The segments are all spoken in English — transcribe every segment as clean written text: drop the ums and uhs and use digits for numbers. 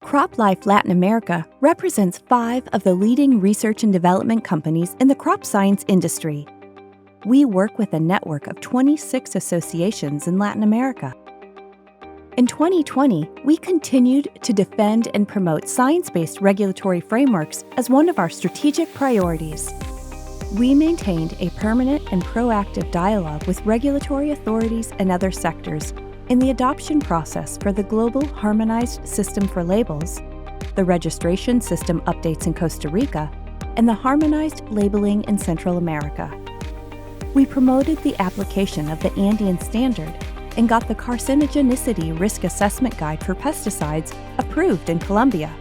CropLife Latin America represents 5 of the leading research and development companies in the crop science industry. We work with a network of 26 associations in Latin America. In 2020, we continued to defend and promote science-based regulatory frameworks as one of our strategic priorities. We maintained a permanent and proactive dialogue with regulatory authorities and other sectors in the adoption process for the Global Harmonized System for Labels, the registration system updates in Costa Rica, and the harmonized labeling in Central America. We promoted the application of the Andean Standard and got the Carcinogenicity Risk Assessment Guide for pesticides approved in Colombia.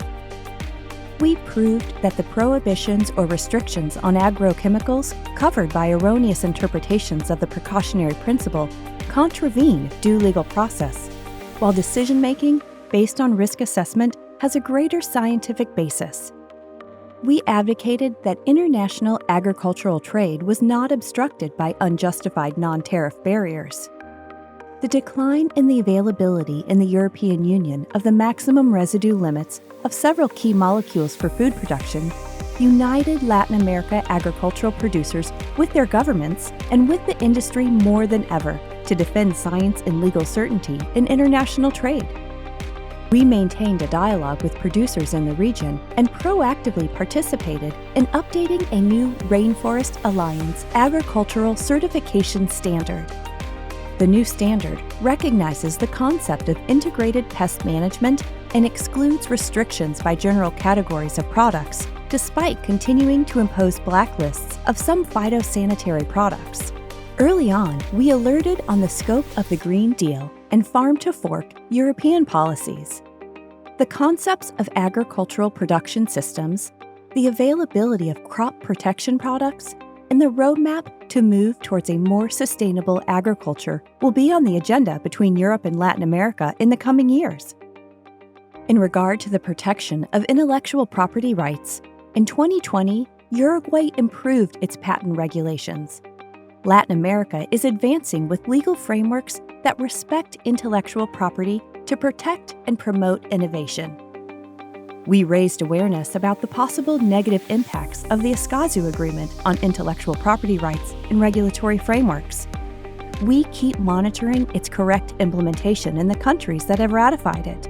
We proved that the prohibitions or restrictions on agrochemicals covered by erroneous interpretations of the precautionary principle contravene due legal process, while decision-making based on risk assessment has a greater scientific basis. We advocated that international agricultural trade was not obstructed by unjustified non-tariff barriers. The decline in the availability in the European Union of the maximum residue limits of several key molecules for food production united Latin America agricultural producers with their governments and with the industry more than ever to defend science and legal certainty in international trade. We maintained a dialogue with producers in the region and proactively participated in updating a new Rainforest Alliance agricultural certification standard. The new standard recognizes the concept of integrated pest management and excludes restrictions by general categories of products, despite continuing to impose blacklists of some phytosanitary products. Early on, we alerted on the scope of the Green Deal and farm-to-fork European policies. The concepts of agricultural production systems, the availability of crop protection products, and the roadmap to move towards a more sustainable agriculture will be on the agenda between Europe and Latin America in the coming years. In regard to the protection of intellectual property rights, in 2020, Uruguay improved its patent regulations. Latin America is advancing with legal frameworks that respect intellectual property to protect and promote innovation. We raised awareness about the possible negative impacts of the Escazú Agreement on intellectual property rights and regulatory frameworks. We keep monitoring its correct implementation in the countries that have ratified it.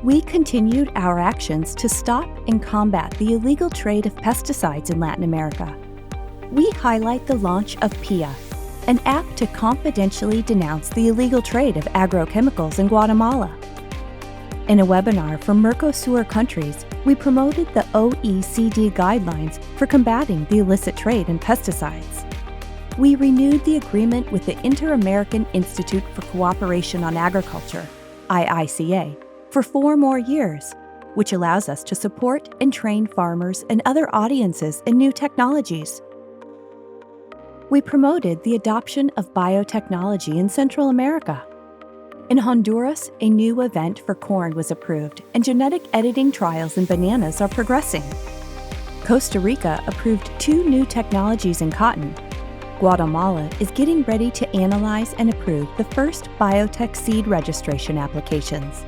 We continued our actions to stop and combat the illegal trade of pesticides in Latin America. We highlight the launch of PIA, an app to confidentially denounce the illegal trade of agrochemicals in Guatemala. In a webinar for Mercosur countries, we promoted the OECD guidelines for combating the illicit trade in pesticides. We renewed the agreement with the Inter-American Institute for Cooperation on Agriculture, IICA, for 4 more years, which allows us to support and train farmers and other audiences in new technologies. We promoted the adoption of biotechnology in Central America. In Honduras, a new event for corn was approved, and genetic editing trials in bananas are progressing. Costa Rica approved 2 new technologies in cotton. Guatemala is getting ready to analyze and approve the first biotech seed registration applications.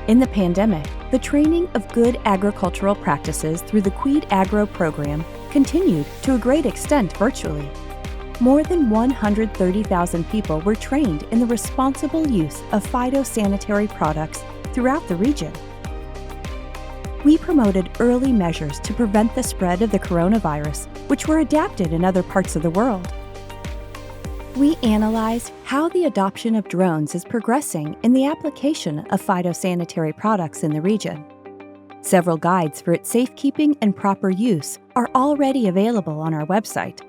In the pandemic, the training of good agricultural practices through the Quid Agro program continued to a great extent virtually. More than 130,000 people were trained in the responsible use of phytosanitary products throughout the region. We promoted early measures to prevent the spread of the coronavirus, which were adapted in other parts of the world. We analyzed how the adoption of drones is progressing in the application of phytosanitary products in the region. Several guides for its safekeeping and proper use are already available on our website.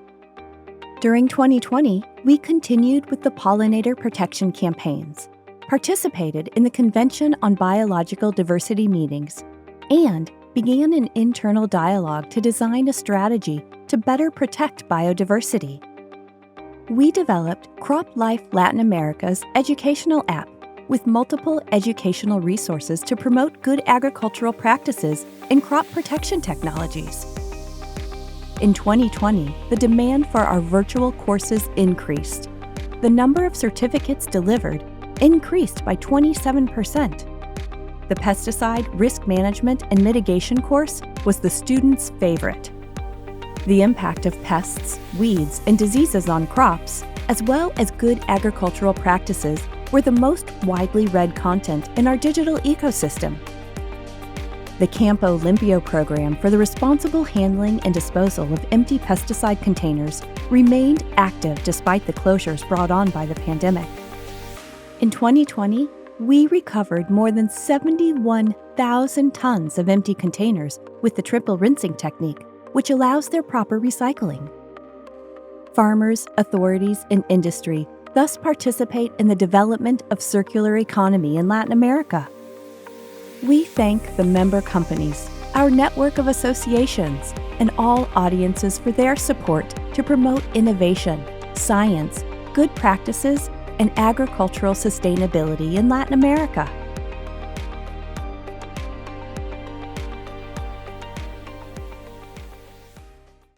During 2020, we continued with the pollinator protection campaigns, participated in the Convention on Biological Diversity meetings, and began an internal dialogue to design a strategy to better protect biodiversity. We developed CropLife Latin America's educational app with multiple educational resources to promote good agricultural practices and crop protection technologies. In 2020, the demand for our virtual courses increased. The number of certificates delivered increased by 27%. The pesticide risk management and mitigation course was the students' favorite. The impact of pests, weeds, and diseases on crops, as well as good agricultural practices, were the most widely read content in our digital ecosystem. The Campo Limpio program for the responsible handling and disposal of empty pesticide containers remained active despite the closures brought on by the pandemic. In 2020, we recovered more than 71,000 tons of empty containers with the triple rinsing technique, which allows their proper recycling. Farmers, authorities, and industry thus participate in the development of circular economy in Latin America. We thank the member companies, our network of associations, and all audiences for their support to promote innovation, science, good practices, and agricultural sustainability in Latin America.